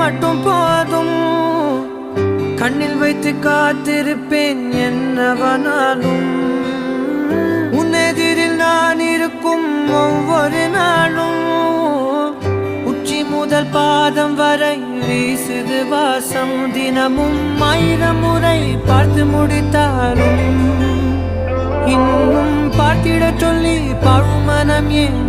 மட்டும் போதும். கண்ணில் வைத்து காத்திருப்பேன் என்னவனாலும். உன்னெதிரில் நான் இருக்கும் ஒவ்வொரு நாளும். உச்சி முதல் பாதம் வரை வீசுது வாசம். தினமும் 1000 முறை பார்த்து முடித்தாலும் இன்னும் பார்த்திட சொல்லி பழுமனம் ஏன்